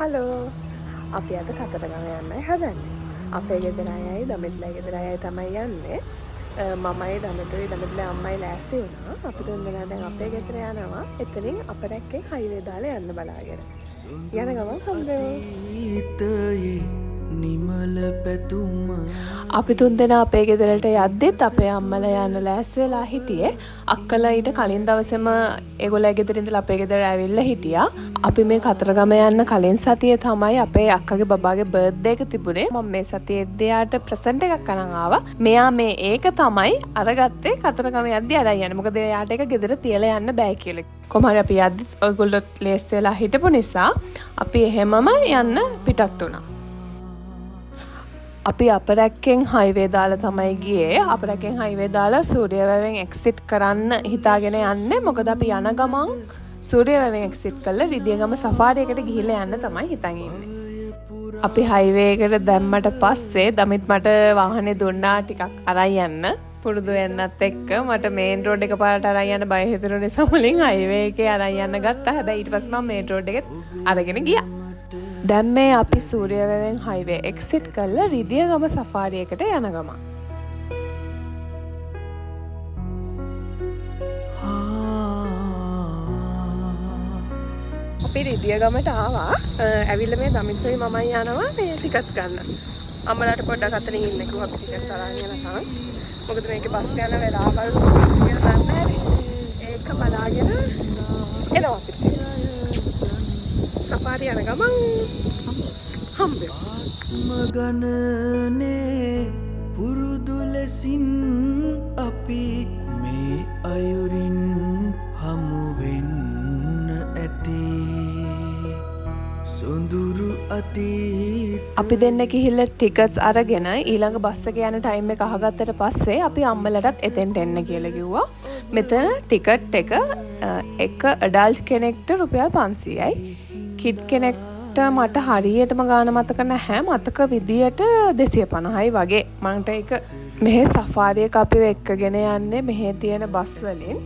Hello අපි අද කතරගම යන්නයි හදන්නේ. අපේ ගෙදර අයයි දමිත්ලා ගෙදර අයයි තමයි යන්නේ. මමයි දමිතුයි දමිත්ලා අම්මයි ලෑස්ති වුණා. අපි තුන්දෙනා දැන් අපේ ගෙදර යනවා. එතනින් අපරැක්කෙන් හයිවේ දාලා යන්න බලාගෙන. යන ගමන් හම්බෙමු. නිමල පැතුම අපි තුන්දෙනා අපේ ගෙදරට යද්දිත් අපේ අම්මලා යන්න ලෑස්ති වෙලා හිටියේ. අක්කලා ඊට කලින් දවසේම ඒගොල්ලෝ ගෙදර ඉඳලා අපේ ගෙදර ඇවිල්ලා හිටියා. අපි මේ කතරගම යන්න කලින් සතියේ තමයි අපේ අක්කගේ බබාගේ බර්ත්ඩේ එක තිබුණේ. මම මේ සතියේ එද්දියාට ප්‍රසන්ට් එකක් අරන් ආවා. මෙයා මේ ඒක තමයි අරගත්තේ කතරගම යද්දි අරන් යන්නේ. මොකද එයාට ඒක ගෙදර තියලා යන්න බෑ කියලා. කොහොම හරි අපි යද්දි ඔයගොල්ලෝ ලෑස්ති වෙලා හිටපු නිසා අපි එහෙමම යන්න පිටත් වුණා. අපි අපරැක්කෙන් හයිවේ දාලා තමයි ගියේ. අපරැක්කෙන් හයිවේ දාලා සූර්යවැවෙන් එක්සිට් කරන්න හිතාගෙන යන්නේ. මොකද අපි යන ගමන් සූර්යවැවෙන් එක්සිට් කරලා රිදියගම සෆාරි එකට ගිහිල්ලා යන්න තමයි හිතන් ඉන්නේ. අපි හයිවේ එකට දැම්මට පස්සේ දමිත් මට වාහනේ දුන්නා ටිකක් අරන් යන්න. පුරුදු වෙන්නත් එක්ක මට මේන් රෝඩ් එක පාරට අරන් යන්න බය හිතුණු නිසා මුලින් හයිවේ එකේ අරන් යන්න ගත්තා. හැබැයි ඊට පස්සේ මම මේන් රෝඩ් එකෙත් අරගෙන ගියා. දැන් මේ අපි සූර්යවැවෙන් හයිවේ එක්සිට් කරලා රිදියගම සෆාරි එකට යන ගමන්. අපි රිදියගමට ආවා. ඇවිල්ලා මේ දමිත්තුයි මමයි යනවා මේ ටිකට්ස් ගන්න. අම්මලාට පොඩ්ඩක් අතනින් ඉන්න කිව්වා අපි ටිකට්ස් අරන් යනකම්. මොකද මේකේ බස් යන වෙලාවල් කියලා දන්නේ ඒක බලාගෙන එනවා අපිට. සෆාරි යන ගමන් මගනනේ පුරුදු ලෙසින් අපි මේ අයුරින් හමුවෙන්න ඇති සොඳුරු අතීත. අපි දෙන්න ගිහිල්ලා ටිකට්ස් අරගෙන ඊළඟ බස් එක යන ටයිම් එක අහගත්තට පස්සේ අපි අම්මලටත් එතෙන්ට එන්න කියලා කිව්වා. මෙතන ටිකට් එක ඇඩල්ට් කෙනෙක්ට රුපියල් 500යි. කිඩ් කෙනෙක්ට මට හරියටම ගාන මතක නැහැ. මතක විදියට 250යි වගේ. මන්ට ඒක මෙහෙ සෆාරි එක අපිව එක්කගෙන යන්නේ මෙහෙ තියෙන බස් වලින්.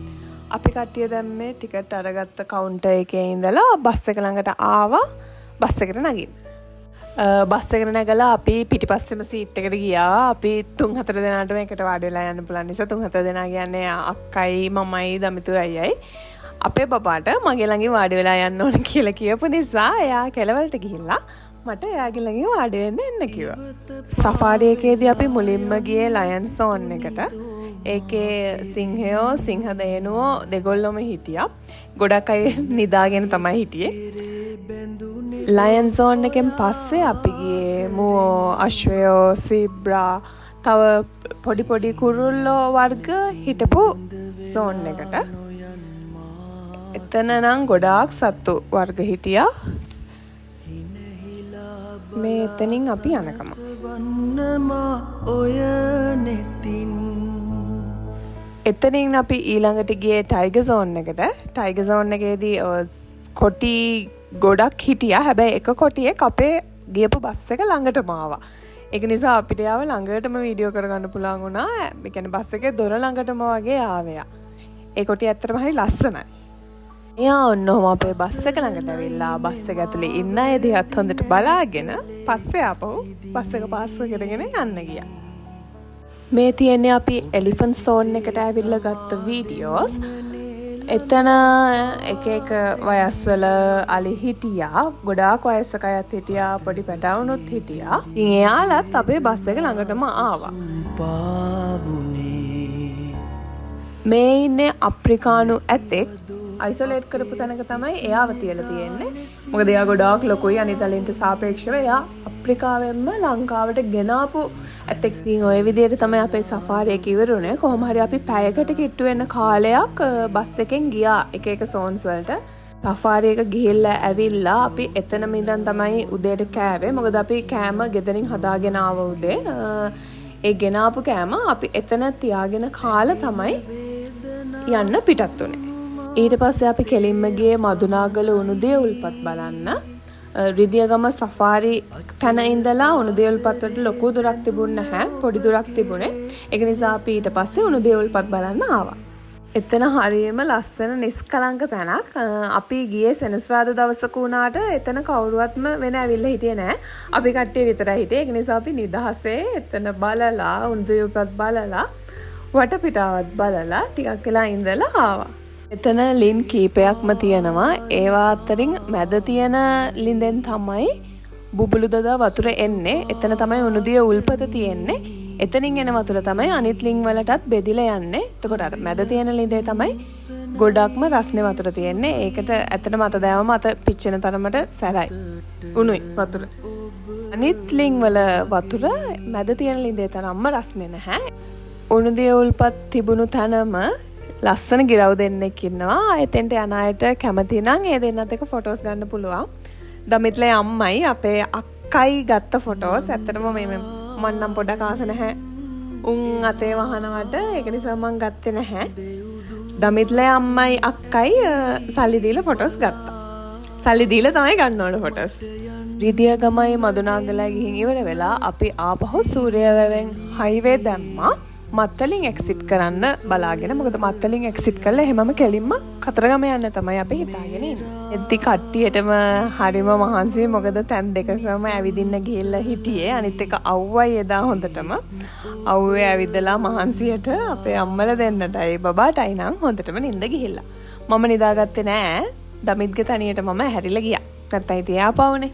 අපි කට්ටිය දැන් මේ ටිකට් අරගත්ත කවුන්ටර් එකේ ඉඳලා බස් එක ළඟට ආවා. බස් එකට නගින්න. බස් එකට නැගලා අපි පිටිපස්සෙම සීට් එකට ගියා. අපි 3-4 දෙනාටම එකට වාඩි වෙලා යන්න පුළුවන් නිසා 3-4 දෙනා කියන්නේ අක්කයි මමයි දමිතුයි අයියයි. අපේ බබාට මගේ ළඟින් වාඩි වෙලා යන්න ඕන කියලා කියපු නිසා එයා කෙළවරට ගිහිල්ලා මට එයාගේ ළඟින් වාඩි වෙන්න එන්න කිව්වා. සෆාරි එකේදී අපි මුලින්ම ගියේ ලයන් සෝන් එකට. ඒකේ සිංහයෝ සිංහදේනුවෝ දෙගොල්ලොම හිටියා. ගොඩක් අය නිදාගෙන තමයි හිටියේ. ලයන් සෝන් එකෙන් පස්සේ අපි ගියේ මුවෝ, අශ්වයෝ, සීබ්‍රා, තව පොඩි පොඩි කුරුල්ලෝ වර්ග හිටපු සෝන් එකට. එතන නම් ගොඩාක් සත්තු වර්ග හිටියා. මේ එතනින් අපි යනකම එතනින් අපි ඊළඟට ගියේ ටයිගර් සෝන් එකට. ටයිගර් සෝන් එකේදී කොටි ගොඩක් හිටියා. හැබැයි එක කොටියෙක් අපේ ගියපු බස් එක ළඟටම ආවා. ඒක නිසා අපිට යාව ළඟටම වීඩියෝ කරගන්න පුළුවන් වුණා. ඒ කියන්නේ බස් එකේ දොර ළඟටම වගේ ආවයා. ඒ කොටිය ඇත්තටම හරි ලස්සනයි. එයා ඔන්නෝම අපේ බස් එක ළඟට ඇවිල්ලා බස් එක ඇතුලේ ඉන්න අය දිහත් හොඳට බලාගෙන පස්සේ ආපහු බස් එක පාස් කරගෙන යන්න ගියා. මේ තියෙන්නේ අපි එලිෆන්ට් සෝන් එකට ඇවිල්ලා ගත්ත වීඩියෝස්. එතන එක එක වයස්වල අලි හිටියා. ගොඩාක් වයසක අයත් හිටියා. පොඩි පැටවුනුත් හිටියා. ඉතින් එයාලත් අපේ බස් එක ළඟටම ආවා. මේ ඉන්නේ අප්‍රිකානු ඇතෙක්. අයිසොලේට් කරපු තැනක තමයි එයාව තියලා තියෙන්නේ. මොකද එයා ගොඩාක් ලොකුයි අනිත් අලින්ට සාපේක්ෂව. එයා අප්‍රිකාවෙන්ම ලංකාවට ගෙනාපු ඇතෙක්. ඉතින් ওই විදිහට තමයි අපේ සෆාරි එක ඉවරුනේ. කොහොම හරි අපි පැයකට කිට්ටු වෙන කාලයක් බස් එකෙන් ගියා එක එක සෝන්ස් වලට. සෆාරි එක ගිහිල්ලා ඇවිල්ලා අපි එතනම ඉඳන් තමයි උදේට කෑවේ. මොකද අපි කෑම ගෙදරින් හදාගෙන ආව උදේ. ඒ ගෙනාපු කෑම අපි එතන තියාගෙන කාලා තමයි යන්න පිටත් උනේ. ඊට පස්සේ අපි කෙලින්ම ගියේ මදුනාගල උණුදිය උල්පත් බලන්න. රිදියගම සෆාරි තැන ඉඳලා උණුදිය උල්පත් වලට ලොකු දුරක් තිබුණ නැහැ. පොඩි දුරක් තිබුණේ. ඒක නිසා අපි ඊට පස්සේ උණුදිය උල්පත් බලන්න ආවා. එතන හරියම ලස්සන නිස්කලංක තැනක්. අපි ගියේ සෙනසුරාදා දවසක වුණාට එතන කවුරුවත්ම වෙන ඇවිල්ලා හිටියේ නෑ. අපි කට්ටිය විතරයි හිටියේ. ඒක නිසා අපි නිදහසේ එතන බලලා උන්දුයපත් බලලා වටපිටාවත් බලලා ටිකක් වෙලා ඉඳලා ආවා. එතන ලින් කීපයක්ම තියෙනවා. ඒවා අතරින් මැද තියෙන ලින්දෙන් තමයි බුබුලු දදා වතුර එන්නේ. එතන තමයි උණුදිය උල්පත තියෙන්නේ. එතනින් එන වතුර තමයි අනිත් ලින් වලටත් බෙදිලා යන්නේ. එතකොට අර මැද තියෙන ලින්දේ තමයි ගොඩක්ම රස්නේ වතුර තියෙන්නේ. ඒකට ඇත්තටම අත දැවම අත පිච්චෙන තරමට සැරයි. උණුයි වතුර. අනිත් ලින් වල වතුර මැද තියෙන ලින්දේ තරම්ම රස්නේ නැහැ. උණුදිය උල්පත් තිබුණු තැනම ලස්සන ගිරව් දෙන්නෙක් ඉන්නවා. එතෙන්ට යන අයට කැමති නම් ඒ දෙන්නත් එක්ක ෆොටෝස් ගන්න පුළුවන්. දමිත්ලේ අම්මයි අපේ අක්කයි ගත්ත ෆොටෝස්. ඇත්තටම මේ මම නම් පොඩක් ආස නැහැ උන් අතේ වහනවට. ඒක නිසා මම ගත්තේ නැහැ. දමිත්ලේ අම්මයි අක්කයි සල්ලි දීලා ෆොටෝස් ගත්තා. සල්ලි දීලා තමයි ගන්න ඕන ෆොටෝස්. රිදියගමයි මදුනාගලයි ගිහින් ඉවර වෙලා අපි ආපහු සූර්යවැවෙන් හයිවේ දැම්මා. මත්තලින් එක්සිට් කරන්න බලාගෙන. මොකද මත්තලින් එක්සිට් කරලා එහෙමම කෙලින්ම කතරගම යන්න තමයි අපි හිතාගෙන ඉන්නේ. එද්දි කට්ටියටම හරිම මහන්සි. මොකද තැන් දෙකකම ඇවිදින්න ගිහිල්ලා හිටියේ. අනිත් එක අව්වයි එදා හොඳටම. අව්වේ ඇවිදලා මහන්සියට අපේ අම්මලා දෙන්නටයි බබාටයි නම් හොඳටම නිින්ද ගිහිල්ලා. මම නිදාගත්තේ නෑ. දමිත්ගේ තනියට මම හැරිලා ගියා. නැත්තම් ඉතින් ආපහුනේ.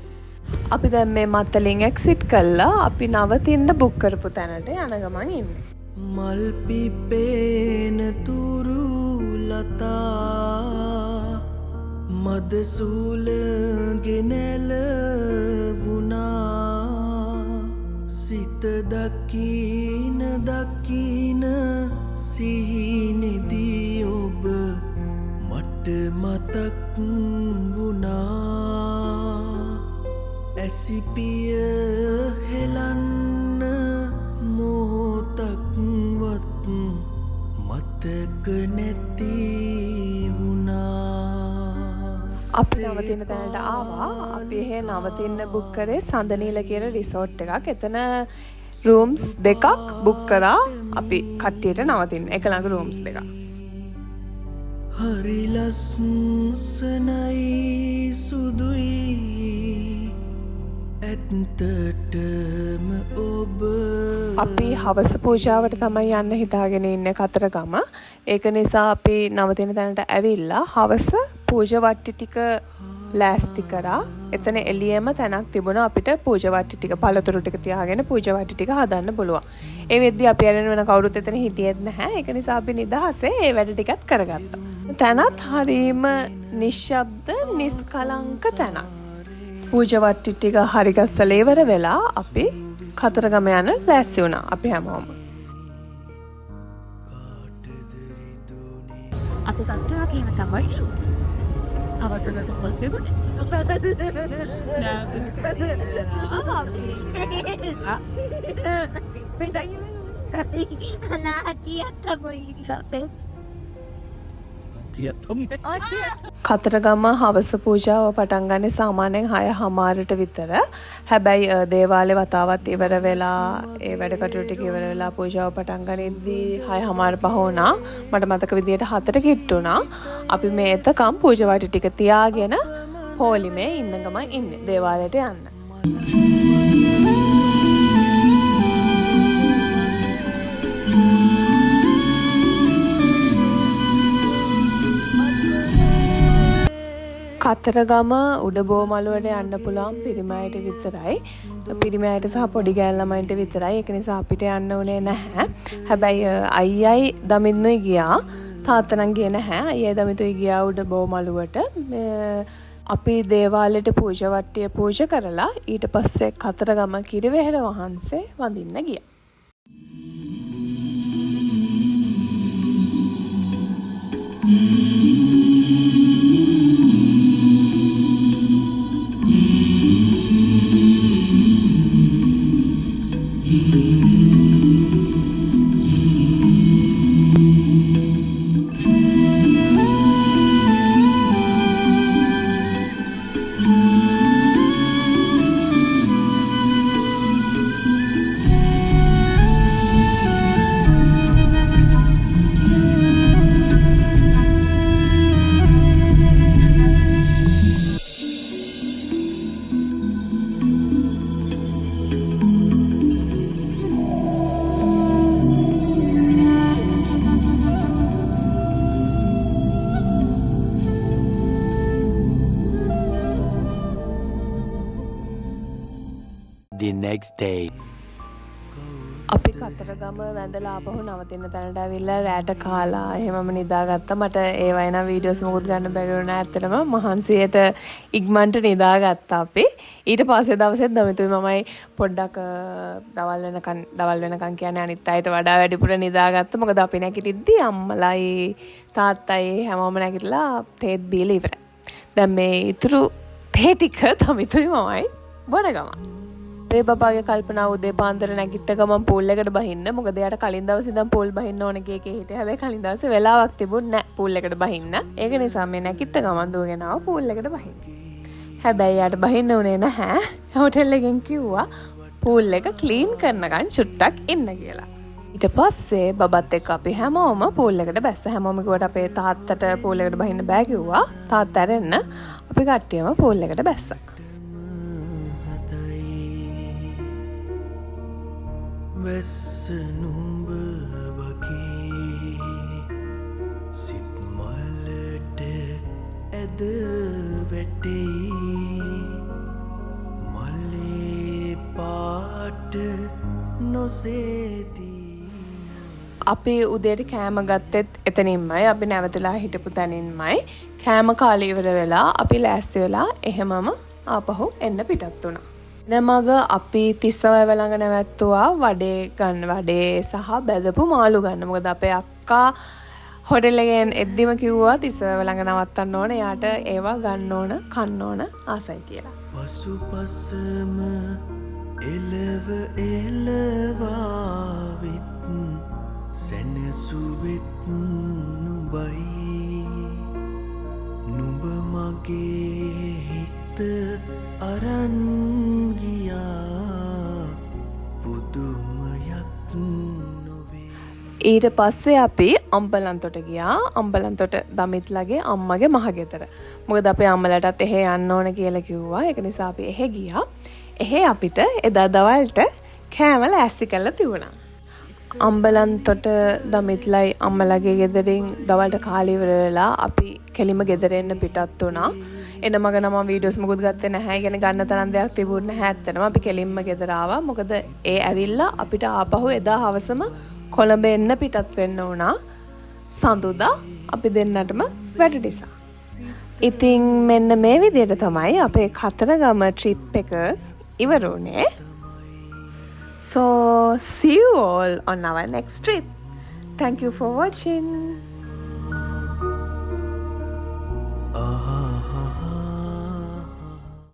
අපි දැන් මේ මත්තලින් එක්සිට් කළා. අපි නවතින්න බුක් කරපු තැනට යන ගමන් ඉන්නේ. මල් පිපේන තුරු ලතා මද සූල ගෙනැල වුණා සිත දකින දකින සිහිනෙදී ඔබ මට මතක් වුණා ඇසිපිය හෙලන්න මොහොතක්වත් මතක නැති වුණා. අපි නවතින තැනට ආවා. අපි එහෙ නවතින්න බුක් කරේ සඳනීල කියන රිසෝට් එකක්. එතන රූම්ස් දෙකක් බුක් කරා අපි කට්ටියට නවතින්න. එක ළඟ රූම්ස් දෙකක්. හරි ලස්සනයි සුදුයි ඇත්තටම ඔබ. අපි හවස පූජාවට තමයි යන්න හිතාගෙන ඉන්නේ කතරගම. ඒක නිසා අපි නවතින තැනට ඇවිල්ලා හවස පූජා වට්ටි ටික ලෑස්ති කරා. එතන එළියෙම තැනක් තිබුණා අපිට පූජා වට්ටි ටික පළතුරු ටික තියාගෙන පූජා වට්ටි ටික හදන්න පුළුවන්. ඒ වෙද්දි අපි අරගෙන වෙන කවුරුත් එතන හිටියෙත් නැහැ. ඒක නිසා අපි නිදහසේ ඒ වැඩ ටිකත් කරගත්තා. තැනත් හරීම නිශ්ශබ්ද නිස්කලංක තැනක්. පූජා වට්ටි ටික හරි ගස්සලා ඉවර වෙලා අපි කතරගම යන ලෑස්ති වුණා. අපි හැමෝම අපි සත්‍යා කියන තමයි අවතනට පස්සේ කතරගම හවස පූජාව පටන් ගන්නේ සාමාන්‍යයෙන් 6:00ට විතර. හැබැයි දේවාලේ වතාවත් ඉවර වෙලා ඒ වැඩ කටයුතු ටික ඉවර වෙලා පූජාව පටන් ගනිද්දී 6:00 පහ වුණා. මට මතක විදියට 4ට කිට්ටුණා. අපි මේ එතකම් පූජා වටි ටික තියාගෙන හෝලිමේ ඉන්න ගමන් ඉන්නේ දේවාලයට යන්න. කතරගම උඩබෝමළුවට යන්න පුළුවන් පිරිමි අයට විතරයි. පිරිමි අයට සහ පොඩි ගෑණු ළමයින්ට විතරයි. ඒක නිසා අපිට යන්න උනේ නැහැ. හැබැයි අයියයි දමින්නුයි ගියා. තාත්තා නම් ගියේ නැහැ. අයියයි දමිතුයි ගියා උඩබෝමළුවට. අපි දේවාලෙට පූජා වට්ටිය පූජා කරලා ඊට පස්සේ කතරගම කිරිවෙහෙර වහන්සේ වඳින්න ගියා. the next day. අපි කතරගම වැඳලා ආපහු නවතින තැනට ඇවිල්ලා රැට කාලා එහෙමම නිදාගත්තා. මට ඒ වයින් වීඩියෝස් මොකුත් ගන්න බැරි වුණා. ඇත්තටම මහන්සියට ඉක්මනට නිදාගත්තා අපි. ඊට පස්සේ දවසෙත් දමිතුයි මමයි පොඩ්ඩක් දවල් වෙනකන් කියන්නේ අනිත් අයට වඩා වැඩිපුර නිදාගත්තා. මොකද අපි නැගිටිද්දි අම්මලයි තාත්තයි හැමෝම නැගිටලා තේත් බීලා ඉවරයි. දැන් මේ ඉතුරු තේ ටික දමිතුයි මමයි බොන ගමන්. අපේ බබාගේ කල්පනා උදේ පාන්දර නැගිට ගමන් පූල් එකට බහින්න. මොකද එයාට කලින් දවසේ ඉඳන් පූල් බහින්න ඕන කීකේ හිටියේ. හැබැයි කලින් දවසේ වෙලාවක් තිබුණ නැහැ පූල් එකට බහින්න. ඒක නිසා මේ නැගිට ගමන් දුවගෙන ආව පූල් එකට බහින්න. හැබැයි එයාට බහින්න උනේ නැහැ. හෝටල් එකෙන් කිව්වා පූල් එක ක්ලීන් කරනකන් චුට්ටක් ඉන්න කියලා. ඊට පස්සේ බබත් එක්ක අපි හැමෝම පූල් එකට බැස්ස. හැමෝම කිව්වට අපේ තාත්තට පූල් එකට බහින්න බෑ කිව්වා. තාත්තා ඇරෙන්න අපි කට්ටියම පූල් එකට බැස්සා. වෙස්ස නුඹ වගේ සිත් මලට ඇද වැටෙයි මලේ පාට නොසේදී. අපි උදේට කෑම ගත්තෙත් එතනින්මයි. අපි නැවතලා හිටපු තැනින්මයි. කෑම කාලේ ඉවර වෙලා අපි ලෑස්ති වෙලා එහෙමම ආපහු එන්න පිටත් වුණා. නමග අපි තිස්සවැව ළඟ නැවැත්තුවා වඩේ සහ බැදපු මාළු ගන්න. මොකද අපේ අක්කා හොටෙල් එකෙන් එද්දිම කිව්වා තිස්සවැව ළඟ නවත්තන්න ඕන. එයාට ඒවා ගන්න ඕන, කන්න ඕන ආසයි කියලා. පසුපසම එලව එලවාවිත් සැනසුවෙත් නුබයි නුඹ මගේ හිත අරන් ගියා පුදුමයක් නොවේ. ඊට පස්සේ අපි අම්බලන්තොට ගියා. අම්බලන්තොට දමිත්ලගේ අම්මගේ මහගෙදර. මොකද අපේ අම්මලටත් එහෙ යන්න ඕන කියලා කිව්වා. ඒක නිසා අපි එහෙ ගියා. එහෙ අපිට එදා දවල්ට කෑම ලෑස්ති කරලා තිබුණා. අම්බලන්තොට දමිත්ලයි අම්මලගේ ගෙදරින් දවල්ට කාලේ ඉවර වෙලා අපි කෙලිම ගෙදර එන්න පිටත් වුණා. එන මග නම් වීඩියෝස් මොකුත් ගත්තේ නැහැ. ඉගෙන ගන්න තරම් දෙයක් තිබුණ නැහැ ඇත්තටම. අපි කෙලින්ම ගෙදර ආවා. මොකද ඒ ඇවිල්ලා අපිට ආපහු එදා හවසම කොළඹ එන්න පිටත් වෙන්න වුණා. සඳුදා අපි දෙන්නටම වැඩ නිසා. ඉතින් මෙන්න මේ විදිහට තමයි අපේ කතරගම ට්‍රිප් එක ඉවර වුණේ. So see you all on our next trip. Thank you for watching.